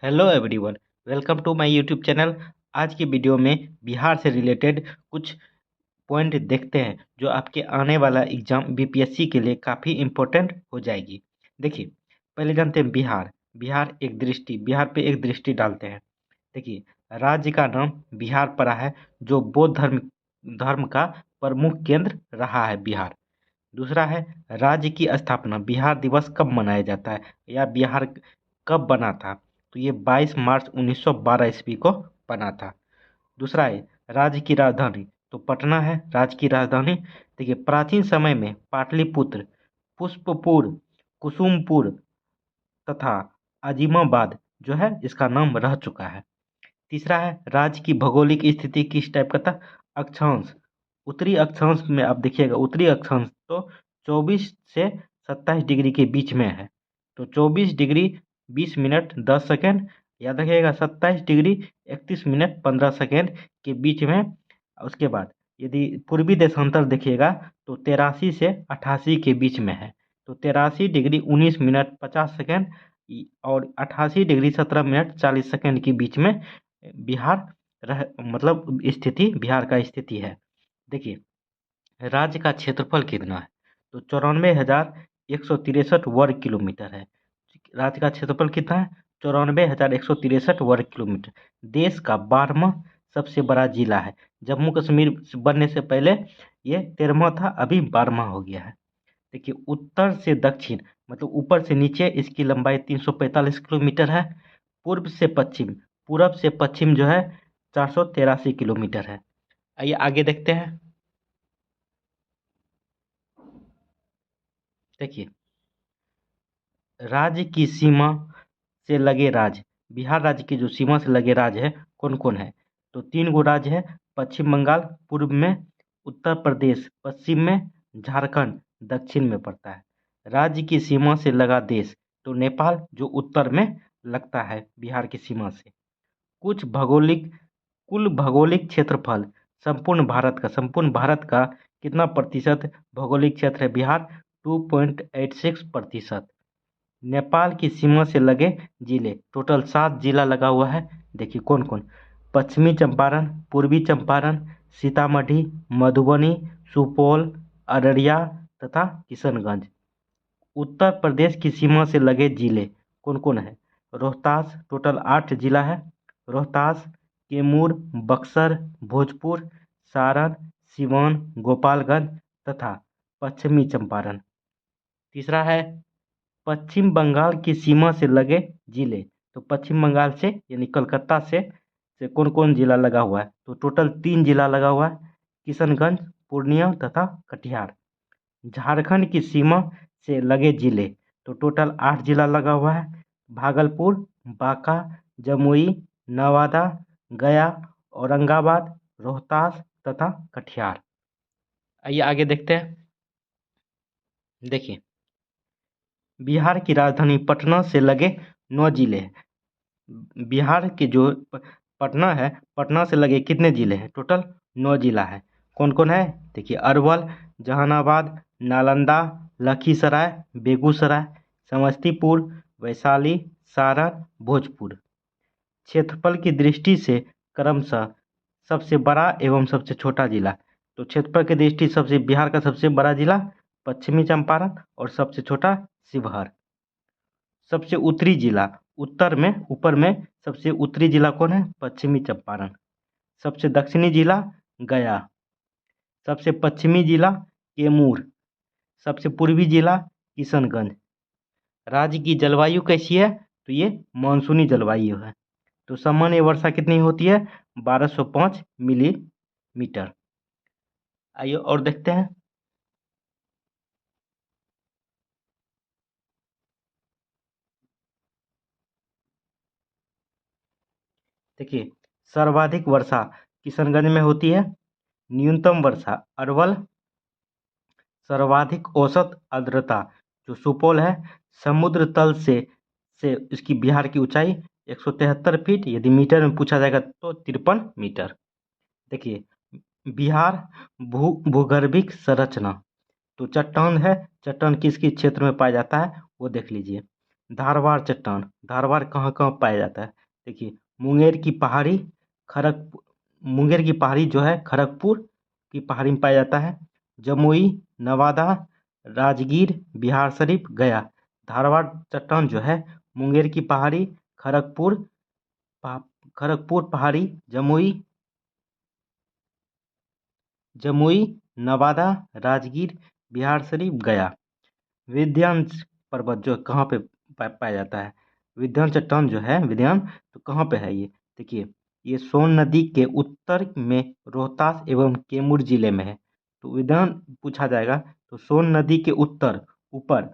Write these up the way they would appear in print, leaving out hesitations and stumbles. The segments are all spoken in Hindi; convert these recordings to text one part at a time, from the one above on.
Hello everyone, welcome to my YouTube channel. आज की वीडियो में बिहार से रिलेटेड कुछ पॉइंट देखते हैं जो आपके आने वाला एग्जाम बीपीएससी के लिए काफ़ी इम्पोर्टेंट हो जाएगी। देखिए, पहले जानते हैं बिहार पे एक दृष्टि डालते हैं। देखिए, राज्य का नाम बिहार पड़ा है, जो बौद्ध धर्म का प्रमुख केंद्र रहा है बिहार। दूसरा है, राज्य की स्थापना बिहार दिवस कब मनाया जाता है या बिहार कब बना था। तो ये 22 मार्च 1912 ईस्वी को बना था। दूसरा है, राज्य की राजधानी, तो पटना है राज्य की राजधानी। देखिए, प्राचीन समय में पाटलिपुत्र, पुष्पपुर, कुसुमपुर तथा अजीमाबाद जो है इसका नाम रह चुका है। तीसरा है, राज्य की भौगोलिक स्थिति किस टाइप का था। अक्षांश, उत्तरी अक्षांश में आप देखिएगा, उत्तरी अक्षांश तो 24 से 27 डिग्री के बीच में है। तो 24 डिग्री 20 मिनट 10 सेकेंड, याद रखिएगा 27 डिग्री 31 मिनट 15 सेकेंड के बीच में। उसके बाद यदि पूर्वी देशांतर देखिएगा तो 83 से 88 के बीच में है। तो 83 डिग्री 19 मिनट 50 सेकेंड और 88 डिग्री 17 मिनट 40 सेकेंड के बीच में बिहार मतलब स्थिति बिहार का स्थिति है। देखिए, राज्य का क्षेत्रफल कितना है, तो 94,163 वर्ग किलोमीटर है। राज्य का क्षेत्रफल कितना है, 94,163 वर्ग किलोमीटर। देश का 12वां सबसे बड़ा जिला है। जम्मू कश्मीर बनने से पहले ये 13वां था, अभी 12वां हो गया है। देखिए, उत्तर से दक्षिण मतलब ऊपर से नीचे इसकी लंबाई 345 किलोमीटर है। पूरब से पश्चिम जो है 483 किलोमीटर है। आइए आगे देखते हैं। देखिए, राज्य की सीमा से लगे राज्य, बिहार राज्य की जो सीमा से लगे राज्य है कौन कौन है, तो 3 गो राज्य है। पश्चिम बंगाल पूर्व में, उत्तर प्रदेश पश्चिम में, झारखंड दक्षिण में पड़ता है। राज्य की सीमा से लगा देश, तो नेपाल जो उत्तर में लगता है बिहार की सीमा से। कुछ भौगोलिक कुल भौगोलिक क्षेत्रफल, संपूर्ण भारत का कितना प्रतिशत भौगोलिक क्षेत्र है बिहार, 2.86%। नेपाल की सीमा से लगे जिले, टोटल 7 जिला लगा हुआ है। देखिए कौन कौन, पश्चिमी चंपारण, पूर्वी चंपारण, सीतामढ़ी, मधुबनी, सुपौल, अररिया तथा किशनगंज। उत्तर प्रदेश की सीमा से लगे जिले कौन कौन है, रोहतास, टोटल 8 जिला है। रोहतास, कैमूर, बक्सर, भोजपुर, सारण, सिवान, गोपालगंज तथा पश्चिमी चंपारण। तीसरा है, पश्चिम बंगाल की सीमा से लगे जिले, तो पश्चिम बंगाल से यानी कलकत्ता से कौन कौन जिला लगा हुआ है, तो टोटल 3 जिला लगा हुआ है, किशनगंज, पूर्णिया तथा कटिहार। झारखंड की सीमा से लगे जिले, तो टोटल 8 जिला लगा हुआ है, भागलपुर, बांका, जमुई, नवादा, गया, औरंगाबाद, रोहतास तथा कटिहार। आइए आगे देखते हैं। देखिए, बिहार की राजधानी पटना से लगे 9 जिले हैं। बिहार के जो पटना है, पटना से लगे कितने जिले हैं, टोटल 9 जिला है। कौन कौन है, देखिए अरवल, जहानाबाद, नालंदा, लखीसराय, बेगूसराय, समस्तीपुर, वैशाली, सारण, भोजपुर। क्षेत्रफल की दृष्टि से क्रमशः सबसे बड़ा एवं सबसे छोटा जिला, तो क्षेत्रफल की दृष्टि सबसे बिहार का सबसे बड़ा जिला पश्चिमी चंपारण और सबसे छोटा शिवहर। सबसे उत्तरी जिला, उत्तर में ऊपर में सबसे उत्तरी जिला कौन है, पश्चिमी चंपारण। सबसे दक्षिणी जिला गया। सबसे पश्चिमी जिला कैमूर। सबसे पूर्वी जिला किशनगंज। राज्य की जलवायु कैसी है, तो ये मानसूनी जलवायु है। तो सामान्य वर्षा कितनी होती है, 1205 मिलीमीटर। आइए और देखते हैं। देखिए, सर्वाधिक वर्षा किशनगंज में होती है, न्यूनतम वर्षा अरवल, सर्वाधिक औसत आर्द्रता जो सुपौल है, समुद्र तल से इसकी बिहार की ऊंचाई 173 फीट, यदि मीटर में पूछा जाएगा तो 53 मीटर। देखिए, बिहार भूगर्भिक संरचना, तो चट्टान है, चट्टान किस किस क्षेत्र में पाया जाता है वो देख लीजिए। धारवाड़ चट्टान, धारवाड़ कहाँ कहाँ पाया जाता है? देखिए, मुंगेर की पहाड़ी, खड़ग मुंगेर की पहाड़ी जो है खड़गपुर की पहाड़ी में पाया जाता है। जमुई, नवादा, राजगीर, बिहार शरीफ, गया। धारवाड़ चट्टान जो है मुंगेर की पहाड़ी, खड़गपुर खड़गपुर पहाड़ी, जमुई, नवादा, राजगीर, बिहार शरीफ, गया। विंध्याचल पर्वत जो कहाँ पे पाया जाता है? विंध्याचल चट्टान जो है विंध्याचल, तो कहाँ पे है ये? देखिए, ये सोन नदी के उत्तर में रोहतास एवं कैमूर जिले में है। तो विंध्याचल पूछा जाएगा तो सोन नदी के उत्तर ऊपर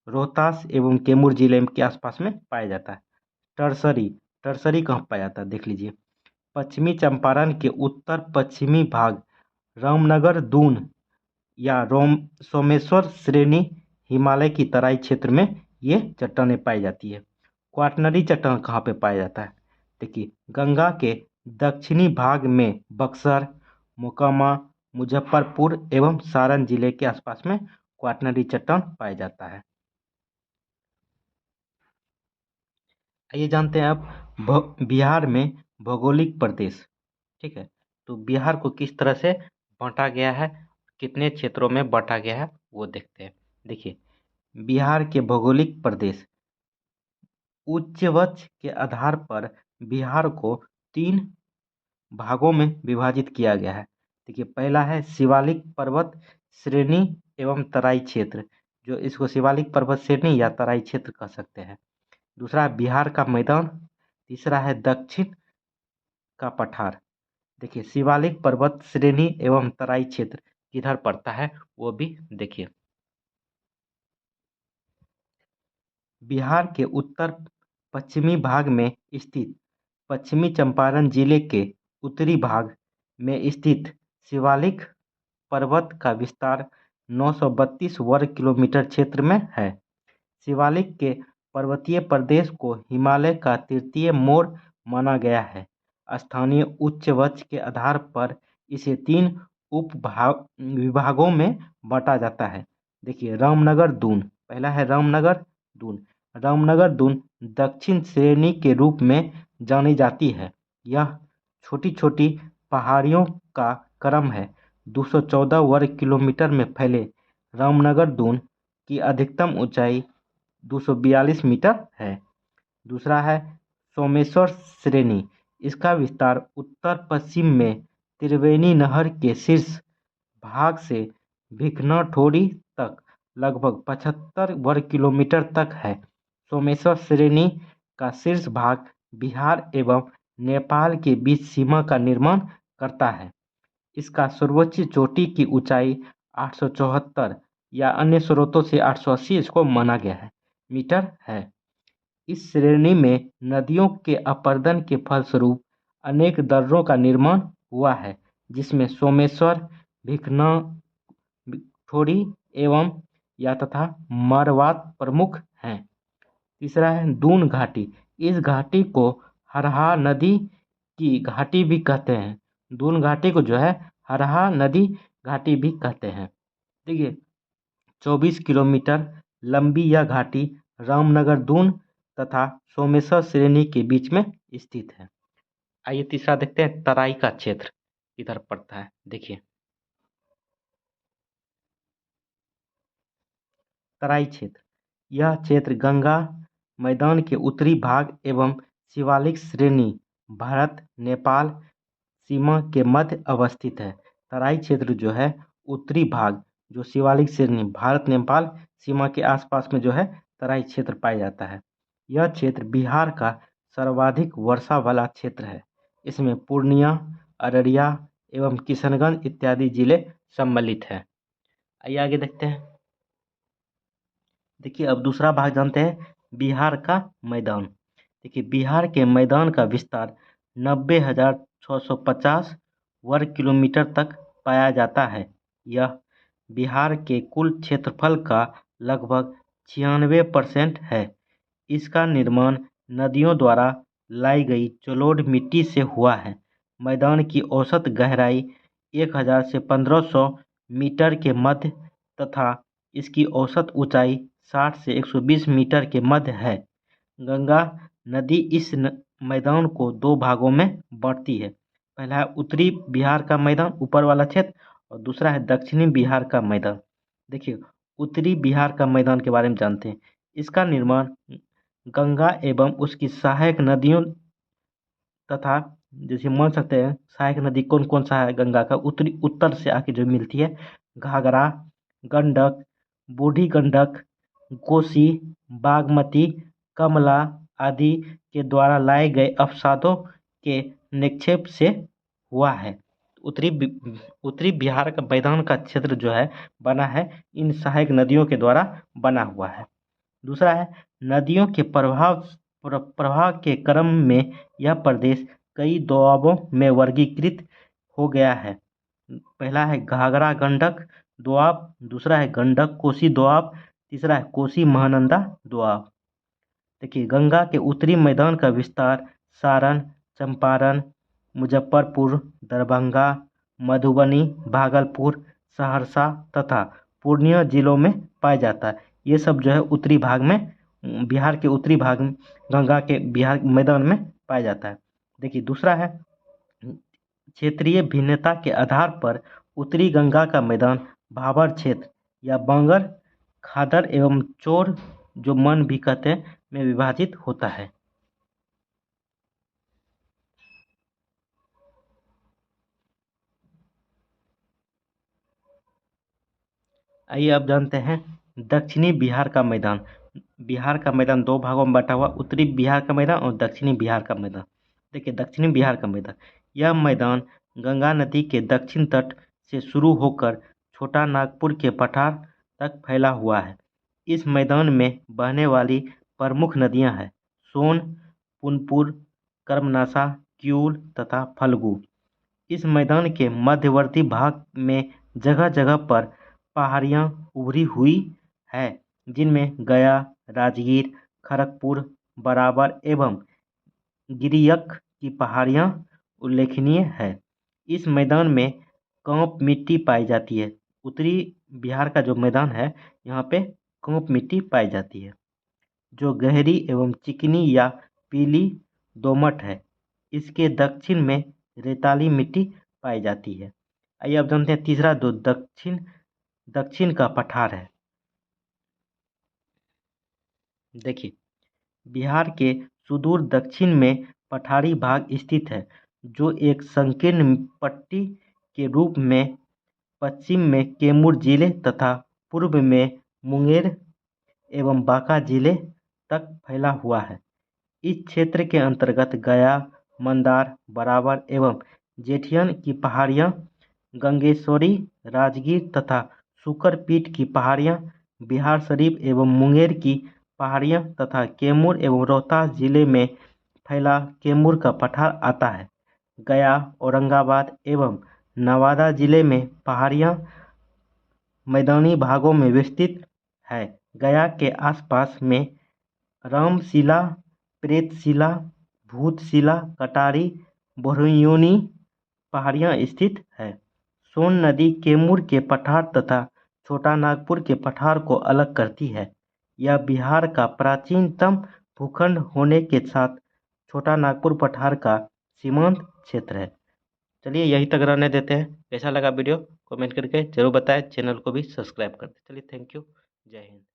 रोहतास एवं कैमूर जिले के आसपास में पाया जाता है। टरसरी, टरसरी कहाँ पाया जाता है देख लीजिए। पश्चिमी चंपारण के उत्तर पश्चिमी भाग, रामनगर दून या रोम सोमेश्वर श्रेणी, हिमालय की तराई क्षेत्र में ये चट्टानें पाई जाती है। क्वाटरनरी चट्टान कहाँ पे पाया जाता है? देखिए, गंगा के दक्षिणी भाग में बक्सर, मोकामा, मुजफ्फरपुर एवं सारण जिले के आसपास में क्वाटरनरी चट्टान पाया जाता है। आइए जानते हैं अब बिहार में भौगोलिक प्रदेश। ठीक है, तो बिहार को किस तरह से बांटा गया है, कितने क्षेत्रों में बांटा गया है, वो देखते हैं। देखिए, बिहार के भौगोलिक प्रदेश उच्च वक्ष के आधार पर बिहार को 3 भागों में विभाजित किया गया है। देखिए, पहला है शिवालिक पर्वत श्रेणी एवं तराई क्षेत्र, जो इसको शिवालिक पर्वत श्रेणी या तराई क्षेत्र कह सकते हैं। दूसरा है बिहार का मैदान। तीसरा है दक्षिण का पठार। देखिए, शिवालिक पर्वत श्रेणी एवं तराई क्षेत्र किधर पड़ता है वो भी देखिए। बिहार के उत्तर पश्चिमी भाग में स्थित पश्चिमी चंपारण जिले के उत्तरी भाग में स्थित शिवालिक पर्वत का विस्तार 932 वर्ग किलोमीटर क्षेत्र में है। शिवालिक के पर्वतीय प्रदेश को हिमालय का तृतीय मोड़ माना गया है। स्थानीय उच्च वक्ष के आधार पर इसे 3 विभागों में बांटा जाता है। देखिए, रामनगर दून, पहला है रामनगर दून। रामनगर दून दक्षिण श्रेणी के रूप में जानी जाती है। यह छोटी छोटी पहाड़ियों का क्रम है। 214 वर्ग किलोमीटर में फैले रामनगर दून की अधिकतम ऊंचाई 242 मीटर है। दूसरा है सोमेश्वर श्रेणी। इसका विस्तार उत्तर पश्चिम में त्रिवेणी नहर के शीर्ष भाग से भिखनाठोरी तक लगभग 75 वर्ग किलोमीटर तक है। सोमेश्वर श्रेणी का शीर्ष भाग बिहार एवं नेपाल के बीच सीमा का निर्माण करता है। इसका सर्वोच्च चोटी की ऊंचाई 874 या अन्य स्रोतों से 880 इसको माना गया है मीटर है। इस श्रेणी में नदियों के अपरदन के फलस्वरूप अनेक दर्रों का निर्माण हुआ है, जिसमें सोमेश्वर, भिखनाठोरी एवं या तथा मरवात प्रमुख हैं। तीसरा है दून घाटी। इस घाटी को हरहा नदी की घाटी भी कहते हैं। दून घाटी को जो है हरहा नदी घाटी भी कहते हैं। देखिए, 24 किलोमीटर लंबी यह घाटी रामनगर दून तथा सोमेश्वर श्रेणी के बीच में स्थित है। आइए तीसरा देखते हैं, तराई का क्षेत्र किधर पड़ता है। देखिए, तराई क्षेत्र, यह क्षेत्र गंगा मैदान के उत्तरी भाग एवं शिवालिक श्रेणी भारत नेपाल सीमा के मध्य अवस्थित है। तराई क्षेत्र जो है उत्तरी भाग, जो शिवालिक श्रेणी भारत नेपाल सीमा के आसपास में जो है तराई क्षेत्र पाया जाता है। यह क्षेत्र बिहार का सर्वाधिक वर्षा वाला क्षेत्र है। इसमें पूर्णिया, अररिया एवं किशनगंज इत्यादि जिले सम्मिलित हैं। आइए आगे देखते हैं। देखिए, अब दूसरा भाग जानते हैं, बिहार का मैदान। देखिए, बिहार के मैदान का विस्तार 90,650 वर्ग किलोमीटर तक पाया जाता है। यह बिहार के कुल क्षेत्रफल का लगभग 96% है। इसका निर्माण नदियों द्वारा लाई गई जलोढ़ मिट्टी से हुआ है। मैदान की औसत गहराई 1000 से 1500 मीटर के मध्य तथा इसकी औसत ऊंचाई 60 से 120 मीटर के मध्य है। गंगा नदी इस मैदान को दो भागों में बांटती है। पहला है उत्तरी बिहार का मैदान, ऊपर वाला क्षेत्र, और दूसरा है दक्षिणी बिहार का मैदान। देखिए, उत्तरी बिहार का मैदान के बारे में जानते हैं। इसका निर्माण गंगा एवं उसकी सहायक नदियों तथा, जैसे मान सकते हैं सहायक नदी कौन कौन सा है गंगा का, उत्तरी उत्तर से आके जो मिलती है, घाघरा, गंडक, बूढ़ी गंडक, कोसी, बागमती, कमला आदि के द्वारा लाए गए अवसादों के निक्षेप से हुआ है। उत्तरी बिहार का मैदान का क्षेत्र जो है बना है इन सहायक नदियों के द्वारा बना हुआ है। दूसरा है नदियों के प्रवाह के क्रम में यह प्रदेश कई दोआबों में वर्गीकृत हो गया है। पहला है घाघरा गंडक दोआब, दूसरा है गंडक कोसी दोआब, तीसरा है कोसी महानंदा दोआब। देखिए, गंगा के उत्तरी मैदान का विस्तार सारण, चंपारण, मुजफ्फरपुर, दरभंगा, मधुबनी, भागलपुर, सहरसा तथा पूर्णिया जिलों में पाया जाता है। ये सब जो है उत्तरी भाग में, बिहार के उत्तरी भाग में गंगा के बिहार मैदान में पाया जाता है। देखिए, दूसरा है क्षेत्रीय भिन्नता के आधार पर उत्तरी गंगा का मैदान भाबर क्षेत्र या बांगर, खादर एवं चोर, जो मन भी कहते हैं, में विभाजित होता है। आइए अब जानते हैं दक्षिणी बिहार का मैदान। बिहार का मैदान दो भागों में बटा हुआ, उत्तरी बिहार का मैदान और दक्षिणी बिहार का मैदान। देखिए, दक्षिणी बिहार का मैदान, यह मैदान गंगा नदी के दक्षिण तट से शुरू होकर छोटा नागपुर के पठार तक फैला हुआ है। इस मैदान में बहने वाली प्रमुख नदियां हैं सोन, पुनपुर, कर्मनाशा, क्यूल तथा फल्गु। इस मैदान के मध्यवर्ती भाग में जगह जगह पर पहाड़ियाँ उभरी हुई है, जिनमें गया, राजगीर, खड़गपुर, बराबर एवं गिरियक की पहाड़ियाँ उल्लेखनीय है। इस मैदान में कांप मिट्टी पाई जाती है। उत्तरी बिहार का जो मैदान है, यहाँ पे कांप मिट्टी पाई जाती है, जो गहरी एवं चिकनी या पीली दोमट है। इसके दक्षिण में रेताली मिट्टी पाई जाती है। आइए अब जानते हैं तीसरा जो दक्षिण का पठार है। देखिए, बिहार के सुदूर दक्षिण में पठारी भाग स्थित है, जो एक संकीर्ण पट्टी के रूप में पश्चिम में कैमूर जिले तथा पूर्व में मुंगेर एवं बांका जिले तक फैला हुआ है। इस क्षेत्र के अंतर्गत गया, मंदार, बराबर एवं जेठियन की पहाड़ियाँ, गंगेश्वरी, राजगीर तथा शुकरपीठ की पहाड़ियाँ, बिहार शरीफ एवं मुंगेर की पहाड़ियाँ तथा कैमूर एवं रोहतास जिले में फैला कैमूर का पठार आता है। गया, औरंगाबाद एवं नवादा जिले में पहाड़ियाँ मैदानी भागों में विस्तृत है। गया के आसपास में रामशिला, प्रेतशिला, भूतशिला, कटारी, बरौनी पहाड़ियाँ स्थित है। सोन नदी कैमूर के पठार तथा छोटा नागपुर के पठार को अलग करती है। यह बिहार का प्राचीनतम भूखंड होने के साथ छोटा नागपुर पठार का सीमांत क्षेत्र है। चलिए यहीं तक रहने देते हैं। कैसा लगा वीडियो कमेंट करके जरूर बताएं। चैनल को भी सब्सक्राइब कर दें। चलिए, थैंक यू, जय हिंद।